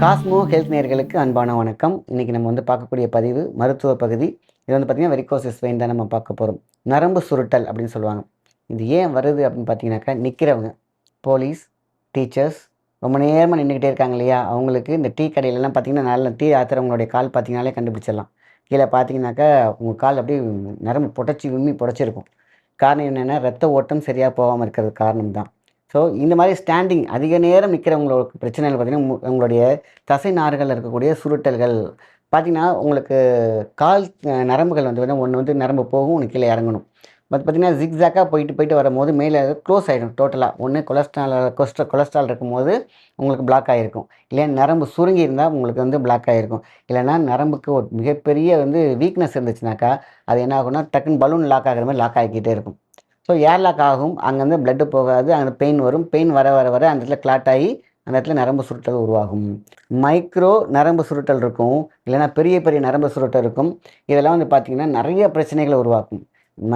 Cosmo health நேயர்களுக்கு அன்பான வணக்கம். இன்றைக்கி நம்ம வந்து பார்க்கக்கூடிய பதிவு மருத்துவ பகுதி. இது வந்து பார்த்திங்கன்னா வெரிகோசிஸ் வெயின் தான் நம்ம பார்க்க போகிறோம். நரம்பு சுருட்டல் அப்படின்னு சொல்லுவாங்க. இது ஏன் வருது அப்படின்னு பார்த்தீங்கன்னாக்கா, நிற்கிறவங்க போலீஸ், டீச்சர்ஸ் ரொம்ப நேரமாக நின்றுக்கிட்டே இருக்காங்க இல்லையா, அவங்களுக்கு இந்த டீ கடையிலலாம் பார்த்திங்கன்னா நல்ல டீ ஆத்துறவங்களுடைய கால் பார்த்திங்கனாலே கண்டுபிடிச்சிடலாம். கீழே பார்த்தீங்கன்னாக்கா உங்கள் கால் அப்படியே நரம்பு புடைச்சி உம்மி புடைச்சிருக்கும். காரணம் என்னென்னா, ரத்த ஓட்டம் சரியாக போகாமல் இருக்கிறது காரணம் தான். ஸோ இந்த மாதிரி ஸ்டாண்டிங் அதிக நேரம் நிற்கிறவங்களுக்கு பிரச்சனைகள் பார்த்திங்கன்னா, உங்களுடைய தசை நார்கள் இருக்கக்கூடிய சுருட்டல்கள் பார்த்திங்கன்னா, உங்களுக்கு கால் நரம்புகள் வந்து ஒன்று வந்து நரம்பு போகும், ஒன்று கீழே இறங்கணும். பார்த்திங்கன்னா ஜிக்ஸாக்காக போயிட்டு வரும்போது மேலே க்ளோஸ் ஆகிடும் டோட்டலாக. ஒன்று கொலஸ்ட்ரால் இருக்கும்போது உங்களுக்கு பிளாக் ஆகிருக்கும், இல்லையா நரம்பு சுருங்கி இருந்தால் உங்களுக்கு வந்து பிளாக் ஆகிருக்கும். இல்லைனா நரம்புக்கு ஒரு மிகப்பெரிய வந்து வீக்னஸ் இருந்துச்சுனாக்கா, அது என்ன ஆகும்னா டக்குன்னு பலூன் லாக் ஆகிற மாதிரி லாக் ஆகிக்கிட்டே இருக்கும். ஸோ ஏர் லாக் ஆகும், அங்கேருந்து பிளட்டு போகாது, அங்கே பெயின் வரும். பெயின் வர அந்த இடத்துல கிளாட் ஆகி அந்த இடத்துல நரம்பு சுருட்டல் உருவாகும். மைக்ரோ நரம்பு சுருட்டல் இருக்கும், இல்லைனா பெரிய நரம்பு சுருட்டல் இருக்கும். இதெல்லாம் வந்து பார்த்திங்கன்னா நிறைய பிரச்சனைகளை உருவாக்கும்.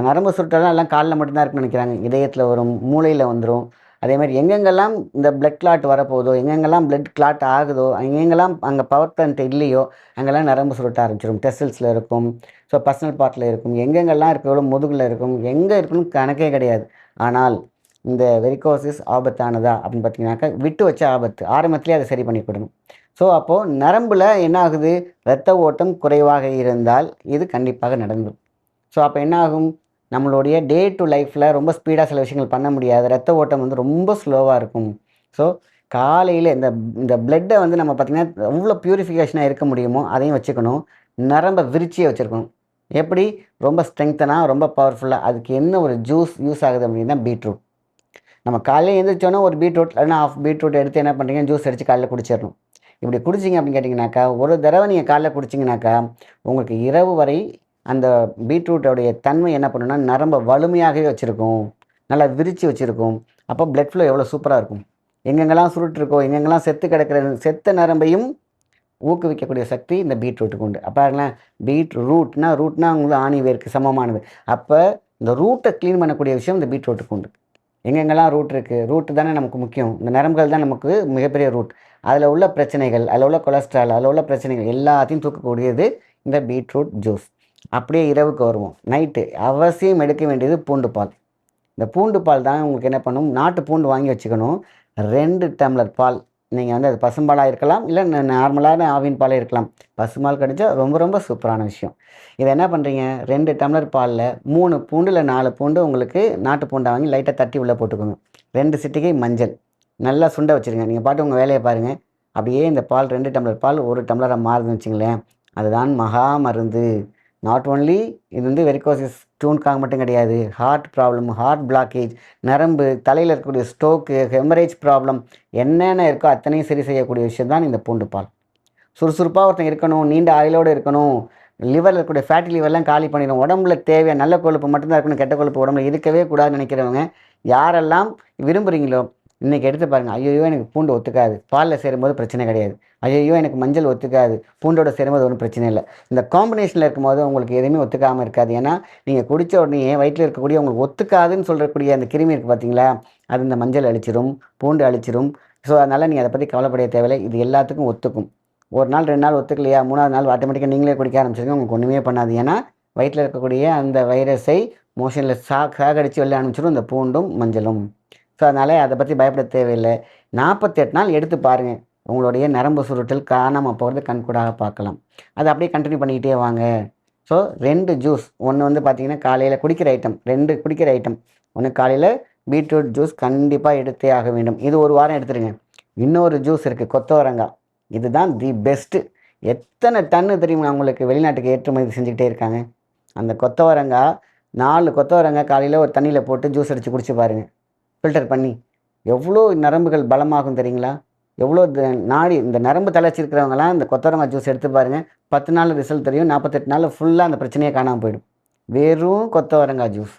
நரம்பு சுருட்டெல்லாம் எல்லாம் காலில் மட்டும்தான் இருக்குன்னு நினைக்கிறாங்க. இதயத்தில் வரும், மூளையில் வந்துடும். அதேமாதிரி எங்கெங்கெல்லாம் இந்த பிளட் கிளாட் வரப்போதோ, எங்கெங்கெல்லாம் பிளட் கிளாட் ஆகுதோ, எங்கெங்கெல்லாம் அங்கே பவர் பிளான்ட் இல்லையோ அங்கெல்லாம் நரம்பு சுருட்ட ஆரம்பிச்சிடும். டெஸ்டில்ஸில் இருக்கும், ஸோ பர்சனல் பார்ட்டில் இருக்கும், எங்கெங்கெல்லாம் இருக்கோ முதுகில் இருக்கும், எங்கே இருக்குன்னு கணக்கே கிடையாது. ஆனால் இந்த வெரிகோசிஸ் ஆபத்தானதா அப்படின்னு பார்த்தீங்கன்னாக்கா, விட்டு வச்ச ஆபத்து. ஆரம்பத்திலே அதை சரி பண்ணிவிடணும். ஸோ அப்போது நரம்பில் என்ன ஆகுது, இரத்த ஓட்டம் குறைவாக இருந்தால் இது கண்டிப்பாக நடந்துடும். ஸோ அப்போ என்ன ஆகும், நம்மளுடைய டே டு லைஃப்பில் ரொம்ப ஸ்பீடாக சில விஷயங்கள் பண்ண முடியாது. ரத்த ஓட்டம் வந்து ரொம்ப ஸ்லோவாக இருக்கும். ஸோ காலையில் இந்த பிளட்டை வந்து நம்ம பார்த்திங்கன்னா எவ்வளோ ப்யூரிஃபிகேஷனாக இருக்க முடியுமோ அதையும் வச்சுக்கணும். நரம்பை விரிச்சியை வச்சுருக்கணும். எப்படி ரொம்ப ஸ்ட்ரெங்தனாக ரொம்ப பவர்ஃபுல்லாக. அதுக்கு என்ன ஒரு ஜூஸ் யூஸ் ஆகுது அப்படின்னா பீட்ரூட். நம்ம காலையில் எழுந்திரிச்சோன்னா ஒரு பீட்ரூட் இல்லைன்னா ஆஃப் பீட்ரூட் எடுத்து என்ன பண்ணுறீங்க, ஜூஸ் அடித்து காலையில் குடிச்சிடணும். இப்படி குடிச்சிங்க அப்படின்னு கேட்டிங்கனாக்கா, ஒரு தடவை நீங்கள் காலையில் குடிச்சிங்கனாக்கா உங்களுக்கு இரவு வரை அந்த பீட்ரூட்டோடைய தன்மை என்ன பண்ணுன்னா நரம்பை வலிமையாகவே வச்சுருக்கும், நல்லா விரித்து வச்சுருக்கும். அப்போ பிளட் ஃப்ளோ எவ்வளோ சூப்பராக இருக்கும். எங்கெங்கெல்லாம் சுருட்டு இருக்கோ, எங்கெங்கெல்லாம் செத்து கிடக்கிற செத்த நரம்பையும் ஊக்குவிக்கக்கூடிய சக்தி இந்த பீட்ரூட்டுக்கு உண்டு. அப்போ ரூட்னா உங்களுக்கு ஆணி வேருக்கு சமமானது. அப்போ இந்த ரூட்டை க்ளீன் பண்ணக்கூடிய விஷயம் இந்த பீட்ரூட்டுக்கு உண்டு. எங்கெங்கெல்லாம் ரூட் இருக்குது, ரூட்டு தானே நமக்கு முக்கியம். இந்த நரம்புகள் தான் நமக்கு மிகப்பெரிய ரூட். அதில் உள்ள பிரச்சனைகள், அதில் உள்ள கொலஸ்ட்ரால், அதில் உள்ள பிரச்சனைகள் எல்லாத்தையும் தூக்கக்கூடியது இந்த பீட்ரூட் ஜூஸ். அப்படியே இரவுக்கு வருவோம். நைட்டு அவசியம் எடுக்க வேண்டியது பூண்டு பால். இந்த பூண்டு பால் தான் உங்களுக்கு என்ன பண்ணும், நாட்டு பூண்டு வாங்கி வச்சுக்கணும். 2 டம்ளர் பால். நீங்கள் வந்து அது பசும்பாலாக இருக்கலாம், இல்லை நார்மலான ஆவின் பாலே இருக்கலாம். பசும்பால் கிடைச்சா ரொம்ப சூப்பரான விஷயம். இதை என்ன பண்ணுறீங்க, 2 டம்ளர் பாலில் 3 பூண்டு இல்லை 4 பூண்டு உங்களுக்கு நாட்டு பூண்டை வாங்கி லைட்டாக தட்டி உள்ளே போட்டுக்கோங்க. 2 சிட்டிகை மஞ்சள் நல்லா சுண்டை வச்சுருங்க. நீங்கள் பாட்டு உங்கள் வேலையை பாருங்கள். அப்படியே இந்த பால் 2 டம்ளர் பால் 1 டம்ளராக மாறுதுன்னு வச்சுங்களேன், அதுதான் மகா மருந்து. நாட் ஓன்லி இது வந்து வெரிகோசிஸ் ஸ்டோனுக்காக மட்டும் கிடையாது. ஹார்ட் ப்ராப்ளம், ஹார்ட் பிளாக்கேஜ், நரம்பு, தலையில் இருக்கக்கூடிய ஸ்ட்ரோக்கு, ஹெமரேஜ் ப்ராப்ளம் என்னென்ன இருக்கோ அத்தனையும் சரி செய்யக்கூடிய விஷயம் தான் இந்த பூண்டு பால். சுறுசுறுப்பாக ஒருத்தன் இருக்கணும், நீண்ட ஆயுளோடு இருக்கணும், லிவரில் இருக்கக்கூடிய ஃபேட்டி லிவர்லாம் காலி பண்ணிடும், உடம்புல தேவையான நல்ல கொழுப்பு மட்டும்தான் இருக்கணும், கெட்ட கொழுப்பு உடம்புல இருக்கவே கூடாதுன்னு நினைக்கிறவங்க யாரெல்லாம் விரும்புகிறீங்களோ இன்றைக்கி எடுத்து பாருங்கள். ஐயோ எனக்கு பூண்டு ஒத்துக்காது, பாலில் சேரும்போது பிரச்சனை கிடையாது. ஐயோ எனக்கு மஞ்சள் ஒத்துக்காது, பூண்டோட சேரும்போது ஒன்றும் பிரச்சனை இல்லை. இந்த காம்பினேஷனில் இருக்கும்போது உங்களுக்கு எதுவுமே ஒத்துக்காமல் இருக்காது. ஏன்னா நீங்கள் குடித்த உடனே வயிற்றில் இருக்கக்கூடிய உங்களுக்கு ஒத்துக்காதுன்னு சொல்லக்கூடிய அந்த கிருமி இருக்குது பார்த்தீங்களா, அது இந்த மஞ்சள் அழிச்சிரும், பூண்டு அழிச்சிரும். ஸோ அதனால் நீங்கள் அதை பற்றி கவலைப்படைய தேவையில்லை. இது எல்லாத்துக்கும் ஒத்துக்கும். ஒரு நாள் 2 நாள் ஒத்துக்கலையா, 3ஆவது நாள் ஆட்டோமேட்டிக்காக நீங்களே குடிக்க ஆரம்பிச்சிருங்க. உங்களுக்கு ஒன்றுமே பண்ணாது. ஏன்னா வயிற்றில் இருக்கக்கூடிய அந்த வைரஸை மோஷனில் சாகடித்து வெளில அனுப்பிச்சிடும் இந்த பூண்டும் மஞ்சளும். ஸோ அதனால் அதை பற்றி பயப்பட தேவையில்லை. 48 நாள் எடுத்து பாருங்கள், உங்களுடைய நரம்பு சுருட்டல் காணாமல் போகிறது கண்கூடாக பார்க்கலாம். அதை அப்படியே கண்டினியூ பண்ணிக்கிட்டே வாங்க. ஸோ 2 ஜூஸ், ஒன்று வந்து பார்த்திங்கன்னா காலையில் குடிக்கிற ஐட்டம், 2 குடிக்கிற ஐட்டம். ஒன்று காலையில் பீட்ரூட் ஜூஸ் கண்டிப்பாக எடுத்தே ஆக வேண்டும். இது ஒரு வாரம் எடுத்துருங்க. இன்னொரு ஜூஸ் இருக்குது, கொத்தவரங்காய். இதுதான் தி பெஸ்ட்டு. எத்தனை டன்னு தெரியுமா உங்களுக்கு வெளிநாட்டுக்கு ஏற்றுமதி செஞ்சுக்கிட்டே இருக்காங்க. அந்த கொத்தவரங்காய் 4 கொத்தவரங்காய் காலையில் ஒரு தண்ணியில் போட்டு ஜூஸ் அடித்து குடிச்சு பாருங்கள், ஃபில்டர் பண்ணி. எவ்வளோ நரம்புகள் பலமாகும் தெரியுங்களா, எவ்வளோ நாடி இந்த நரம்பு தளர்ச்சி இருக்கிறவங்களாம் இந்த கொத்தவரங்காய் ஜூஸ் எடுத்து பாருங்கள். 10 நாள் ரிசல்ட் தெரியும், 48 நாளில் ஃபுல்லாக அந்த பிரச்சனையே காணாமல் போயிடும். வெறும் கொத்தவரங்காய் ஜூஸ்.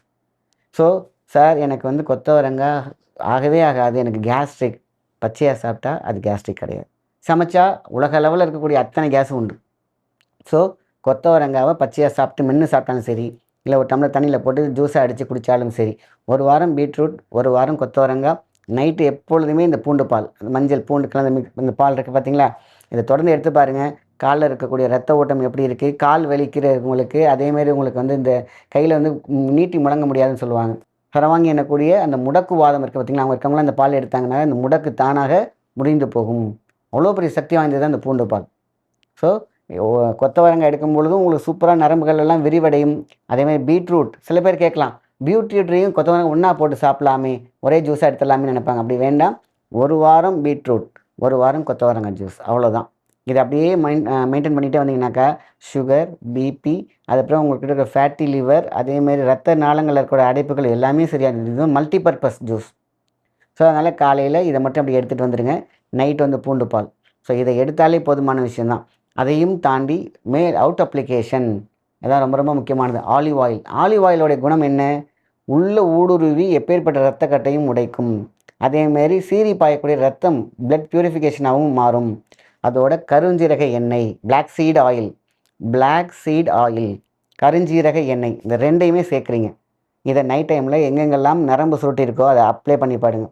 ஸோ சார் எனக்கு வந்து கொத்தவரங்காய் ஆகவே ஆகாது, எனக்கு கேஸ்ட்ரிக். பச்சையாக சாப்பிட்டா அது கேஸ்ட்ரிக் கிடையாது. சமைச்சா உலக அளவில் இருக்கக்கூடிய அத்தனை கேஸும் உண்டு. ஸோ கொத்தவரங்காவை பச்சையாக சாப்பிட்டு மென்று சாப்பிட்டாலும் சரி, இல்லை ஒரு டம்ளர் தண்ணியில் போட்டு ஜூஸை அடித்து குடித்தாலும் சரி, ஒரு வாரம் பீட்ரூட், ஒரு வாரம் கொத்தவரங்காய், நைட்டு எப்பொழுதுமே இந்த பூண்டு பால், மஞ்சள் பூண்டு கலந்த இந்த பால் இருக்குது பார்த்தீங்களா, இதை தொடர்ந்து எடுத்து பாருங்கள். காலில் இருக்கக்கூடிய ரத்த ஓட்டம் எப்படி இருக்குது, கால் வலிக்கிறவங்களுக்கு அதேமாரி உங்களுக்கு வந்து இந்த கையில் வந்து நீட்டி முழங்க முடியாதுன்னு சொல்லுவாங்க. சரவாங்கி எனக்கூடிய அந்த முடக்குவாதம் இருக்குது பார்த்தீங்களா, அவங்க இருக்கவங்களாம் அந்த பால் எடுத்தாங்கன்னா அந்த முடக்கு தானாக முடிந்து போகும். அவ்வளோ பெரிய சக்தி வாய்ந்தது அந்த பூண்டு பால். ஸோ கொத்தவரங்காய் எடுக்கும் பொழுதும் உங்களுக்கு சூப்பராக நரம்புகள் எல்லாம் விரிவடையும். அதேமாதிரி பீட்ரூட், சில பேர் கேட்கலாம், பீட்ரூட்டையும் கொத்தவரங்காய் ஒன்றா போட்டு சாப்பிடலாமே, ஒரே ஜூஸாக எடுத்துடலாமே நினைப்பாங்க. அப்படி வேண்டாம். ஒரு வாரம் பீட்ரூட், ஒரு வாரம் கொத்தவரங்காய் ஜூஸ், அவ்வளோதான். இதை அப்படியே மெயின்டைன் பண்ணிகிட்டே வந்தீங்கன்னாக்கா சுகர், பிபி, அதுக்கப்புறம் உங்கள்கிட்ட இருக்கிற ஃபேட்டி லிவர், அதேமாரி ரத்த நாளங்களில் இருக்கிற அடைப்புகள் எல்லாமே சரியானது. இது மல்டிபர்பஸ் ஜூஸ். ஸோ அதனால் காலையில் இதை மட்டும் அப்படி எடுத்துகிட்டு வந்துடுங்க. நைட் வந்து பூண்டு பால். ஸோ இதை எடுத்தாலே போதுமான விஷயந்தான். அதையும் தாண்டி அவுட் அப்ளிகேஷன், அதான் ரொம்ப ரொம்ப முக்கியமானது. Olive oil. ஆலிவ் ஆயிலோடைய குணம் என்ன? உள்ள ஊடுருவி எப்பேற்பட்ட இரத்த கட்டையும் உடைக்கும். அதேமாரி சீறி பாயக்கூடிய ரத்தம் பிளட் பியூரிஃபிகேஷனாகவும் மாறும். அதோட கருஞ்சீரக எண்ணெய், பிளாக் சீட் ஆயில், கருஞ்சீரக எண்ணெய், இந்த ரெண்டையுமே சேர்க்குறீங்க. இதை நைட் டைமில் எங்கெங்கெல்லாம் நரம்பு சுருட்டி இருக்கோ அதை அப்ளை பண்ணி பாருங்க.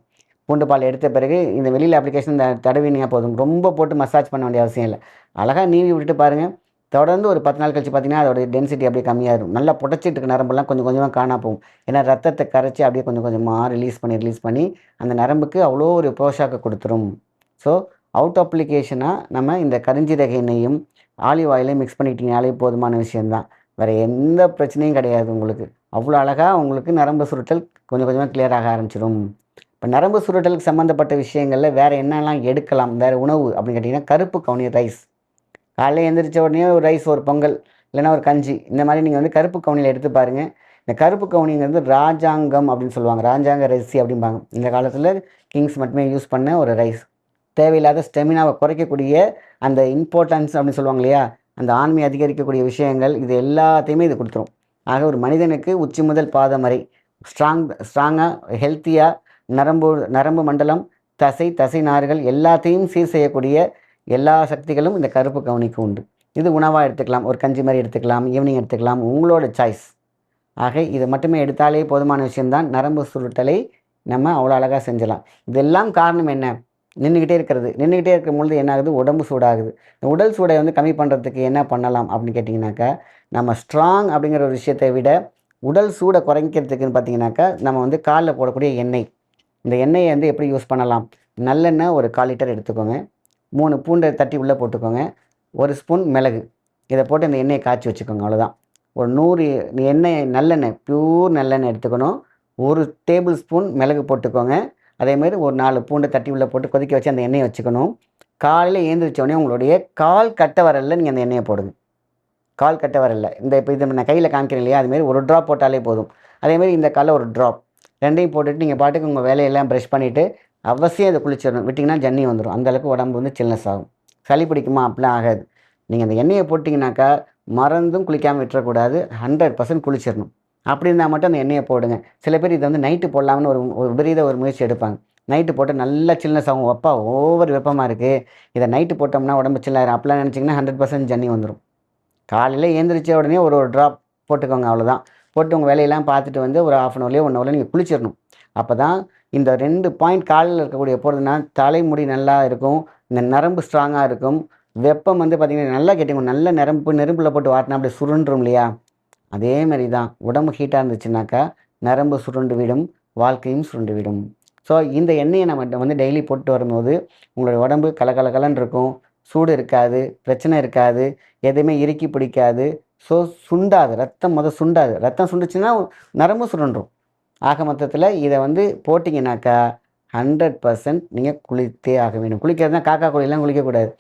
பூண்டு பால் எடுத்த பிறகு இந்த வெளியில் அப்ளிகேஷன் தடவினீங்க போதும். ரொம்ப போட்டு மசாஜ் பண்ண வேண்டிய அவசியம் இல்லை. அழகாக நீவி விட்டுட்டு பாருங்கள். தொடர்ந்து ஒரு 10 நாள் கழிச்சு பார்த்தீங்கன்னா அதோட டென்சிட்டி அப்படியே கம்மியாகும். நல்லா புடைச்சிட்டு இருக்க நரம்பெல்லாம் கொஞ்சம் கொஞ்சமாக காணா போகும். ஏன்னா ரத்தத்தை கரைச்சி அப்படியே கொஞ்சம் கொஞ்சமாக ரிலீஸ் பண்ணி அந்த நரம்புக்கு அவ்வளோ ஒரு போஷாக்கு கொடுத்துரும். ஸோ அவுட் அப்ளிகேஷனாக நம்ம இந்த கருஞ்சீரக எண்ணெயும் ஆலிவ் ஆயிலையும் மிக்ஸ் பண்ணிட்டீங்கனாலே போதுமான விஷயந்தான். வேறு எந்த பிரச்சனையும் கிடையாது உங்களுக்கு. அவ்வளோ அழகாக உங்களுக்கு நரம்பு சுருட்டல் கொஞ்சம் கொஞ்சமாக கிளியர் ஆக ஆரம்பிச்சிடும். இப்போ நரம்பு சுருட்டலுக்கு சம்மந்தப்பட்ட விஷயங்களில் வேறு என்னெல்லாம் எடுக்கலாம், வேறு உணவு அப்படின்னு கேட்டிங்கன்னா, கருப்பு கவுனி ரைஸ். காலையில் எழுந்திரிச்ச உடனே ஒரு ரைஸ், ஒரு பொங்கல், இல்லைன்னா ஒரு கஞ்சி, இந்த மாதிரி நீங்கள் வந்து கருப்பு கவுனியில் எடுத்து பாருங்கள். இந்த கருப்பு கவுனிங்கிறது ராஜாங்கம் அப்படின்னு சொல்லுவாங்க. ராஜாங்க ரைசி அப்படிம்பாங்க. இந்த காலத்தில் கிங்ஸ் மட்டுமே யூஸ் பண்ண ஒரு ரைஸ். தேவையில்லாத ஸ்டெமினாவை குறைக்கக்கூடிய அந்த இம்பார்ட்டன்ஸ் அப்படின்னு சொல்லுவாங்க இல்லையா, அந்த ஆண்மை அதிகரிக்கக்கூடிய விஷயங்கள், இது எல்லாத்தையுமே இது கொடுத்துரும். ஆக ஒரு மனிதனுக்கு உச்சி முதல் பாதம் வரை ஸ்ட்ராங்காக ஹெல்த்தியாக நரம்பு மண்டலம், தசை நார்கள் எல்லாத்தையும் சீர் செய்யக்கூடிய எல்லா சக்திகளும் இந்த கருப்பு கவுனிக்கு உண்டு. இது உணவாக எடுத்துக்கலாம், ஒரு கஞ்சி மாதிரி எடுத்துக்கலாம், ஈவினிங் எடுத்துக்கலாம், உங்களோட சாய்ஸ். ஆக இதை மட்டுமே எடுத்தாலே போதுமான விஷயம்தான். நரம்பு சுருட்டலை நம்ம அவ்வளோ அழகாக செஞ்சலாம். இதெல்லாம் காரணம் என்ன? நின்றுக்கிட்டே இருக்கும் பொழுது என்ன ஆகுது? உடம்பு சூடாகுது. இந்த உடல் சூடை வந்து கம்மி பண்ணுறதுக்கு என்ன பண்ணலாம் அப்படின்னு கேட்டிங்கனாக்கா, நம்ம ஸ்ட்ராங் அப்படிங்கிற ஒரு விஷயத்தை விட உடல் சூடை குறைக்கிறதுக்குன்னு பார்த்தீங்கன்னாக்கா, நம்ம வந்து காலில் போடக்கூடிய எண்ணெய், இந்த எண்ணெயை வந்து எப்படி யூஸ் பண்ணலாம்? நல்லெண்ணெய் ஒரு 1/4 லிட்டர் எடுத்துக்கோங்க. 3 பூண்டை தட்டி உள்ளே போட்டுக்கோங்க. 1 ஸ்பூன் மிளகு, இதை போட்டு இந்த எண்ணெயை காய்ச்சி வச்சுக்கோங்க. அவ்வளோதான். ஒரு 100 நல்லெண்ணெய், பியூர் நல்லெண்ணெய் எடுத்துக்கணும். 1 டேபிள் ஸ்பூன் மிளகு போட்டுக்கோங்க. அதேமாதிரி ஒரு 4 பூண்டை தட்டி உள்ளே போட்டு கொதிக்க வச்சு அந்த எண்ணெயை வச்சுக்கணும். காலையில் எழுந்திரிச்சோடனே உங்களுடைய கால் கட்டை விரலில் நீங்கள் அந்த எண்ணெயை போடுங்க. கால் கட்டை விரலில் இப்போ இதை நான் கையில் காமிக்கிறேன் இல்லையா, அதுமாரி ஒரு ட்ராப் போட்டாலே போதும். அதேமாதிரி இந்த காலில் ஒரு ட்ராப், ரெண்டையும் போட்டுட்டு நீங்கள் பாட்டுக்கு உங்கள் வேலையெல்லாம் ப்ரஷ் பண்ணிவிட்டு அவசியம் இதை குளிச்சிடணும். விட்டிங்கன்னா ஜன்னி வந்துடும். அந்தளவுக்கு உடம்பு வந்து சில்னஸ் ஆகும். சளி பிடிக்குமா? அப்படிலாம் ஆகாது. நீங்கள் அந்த எண்ணெயை போட்டிங்கனாக்கா மறந்தும் குளிக்காமல் விட்டுறக்கூடாது. 100% குளிச்சிடணும். அப்படி இருந்தால் மட்டும் அந்த எண்ணெயை போடுங்க. சில பேர் இதை வந்து நைட்டு போடலாம்னு ஒரு விபரீத ஒரு முயற்சி எடுப்பாங்க. நைட்டு போட்டு நல்லா சில்னஸ் ஆகும். அப்பா ஓவர் வெப்பமாக இருக்குது, இதை நைட்டு போட்டோம்னா உடம்பு சில்லாயிரும், அப்படிலாம் நினச்சிங்கன்னா 100% ஜன்னி வந்துடும். காலையில் எழுந்திரிச்ச உடனே ஒரு ட்ராப் போட்டுக்கோங்க. அவ்வளோதான். போட்டு உங்கள் வேலையெல்லாம் பார்த்துட்டு வந்து ஒரு 1/2 அன் ஹவர்லேயோ 1 ஹவர்லேயோ நீங்கள் குளிச்சிடணும். அப்போ தான் இந்த 2 பாயிண்ட் காலில் இருக்கக்கூடிய போடுறதுனா தலைமுடி நல்லா இருக்கும், இந்த நரம்பு ஸ்ட்ராங்காக இருக்கும். வெப்பம் வந்து பார்த்திங்கன்னா நல்லா கேட்டுக்கணும். நல்ல நெருப்பில் போட்டு வாட்டினா அப்படி சுருண்டுரும் இல்லையா, அதே மாதிரி தான் உடம்பு ஹீட்டாக இருந்துச்சுனாக்கா நரம்பு சுருண்டு விடும், வாழ்க்கையும் சுருண்டு விடும். ஸோ இந்த எண்ணெயை நம்ம வந்து டெய்லி போட்டு வரும்போது உங்களுடைய உடம்பு கலகலன்னு இருக்கும். சூடு இருக்காது, பிரச்சனை இருக்காது, எதுவுமே இறுக்கி பிடிக்காது. ஸோ சுண்டாது, ரத்தம் சுண்டாது. ரத்தம் சுண்டுச்சுன்னா நரம்பு சுருண்டும். ஆக மொத்தத்தில் இதை வந்து போட்டிங்கனாக்கா 100% நீங்கள் குளித்தே ஆக வேண்டும். குளிக்கிறதுனா காக்கா குளியெல்லாம் குளிக்கக்கூடாது.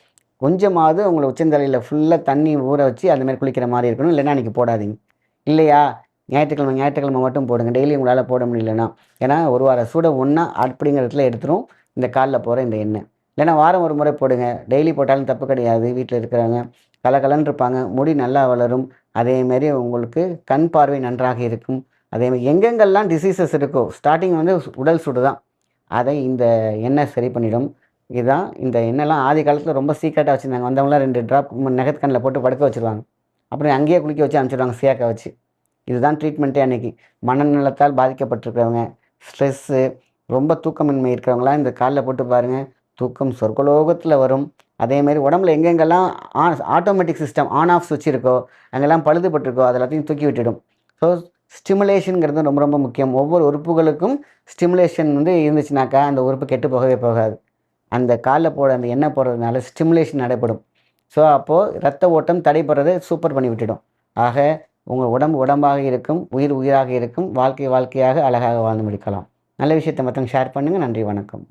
கொஞ்சமாவது உங்களை உச்சந்தலையில் ஃபுல்லாக தண்ணி ஊற வச்சு அந்தமாதிரி குளிக்கிற மாதிரி இருக்கணும். இல்லைன்னா அன்றைக்கி போடாதீங்க. இல்லையா, ஞாயிற்றுக்கிழமை மட்டும் போடுங்க. டெய்லி உங்களால் போட முடியலன்னா. ஏன்னா ஒரு வார சூட ஒன்றா அப்படிங்கிற இடத்துல எடுத்துரும் இந்த காலில் போகிற இந்த எண்ணெய். இல்லைன்னா வாரம் ஒரு முறை போடுங்க. டெய்லி போட்டாலும் தப்பு கிடையாது. வீட்டில் இருக்கிறவங்க கலகலன்னு இருப்பாங்க, முடி நல்லா வளரும். அதேமாரி உங்களுக்கு கண் பார்வை நன்றாக இருக்கும். அதேமாதிரி எங்கெங்கெல்லாம் டிசீசஸ் இருக்கோ, ஸ்டார்டிங் வந்து உடல் சூடு தான், அதை இந்த எண்ணெய் சரி பண்ணிடும். இதுதான் இந்த எண்ணெய்லாம் ஆதி காலத்தில் ரொம்ப சீக்கிரட்டாக வச்சுருந்தாங்க. வந்தவங்களாம் 2 ட்ராப் நெகத்துக்கண்ணில் போட்டு படுக்க வச்சுருவாங்க. அப்புறம் அங்கேயே குளிக்க வச்சு அனுப்பிச்சிடுவாங்க சேக்க வச்சு. இதுதான் ட்ரீட்மெண்ட்டே அன்றைக்கி. மனநலத்தால் பாதிக்கப்பட்டிருக்கிறவங்க, ஸ்ட்ரெஸ்ஸு, ரொம்ப தூக்கமின்மை இருக்கிறவங்களாம் இந்த காலில் போட்டு பாருங்கள். தூக்கம் சொர்க்கலோகத்தில் வரும். அதேமாரி உடம்புல எங்கெங்கெல்லாம் ஆட்டோமேட்டிக் சிஸ்டம் ஆன் ஆஃப் சுவிட்ச் இருக்கோ, அங்கெல்லாம் பழுதுபட்டிருக்கோ அது எல்லாத்தையும் தூக்கி விட்டுடும். ஸோ ஸ்டிமுலேஷன்ங்கிறது ரொம்ப ரொம்ப முக்கியம். ஒவ்வொரு உறுப்புகளுக்கும் ஸ்டிமுலேஷன் வந்து இருந்துச்சுனாக்கா, அந்த உறுப்பு கெட்டு போகவே போகாது. அந்த கால்ல அந்த எண்ணெய் போடுறதுனால ஸ்டிமுலேஷன் நடைபெறும். ஸோ அப்போது இரத்த ஓட்டம் தடைபடுறத சூப்பர் பண்ணி விட்டுடும். ஆக உங்கள் உடம்பு உடம்பாக இருக்கும், உயிர் உயிராக இருக்கும், வாழ்க்கை வாழ்க்கையாக அழகாக வாழ்ந்து முடிக்கலாம். நல்ல விஷயத்தை மற்றவங்க ஷேர் பண்ணுங்கள். நன்றி, வணக்கம்.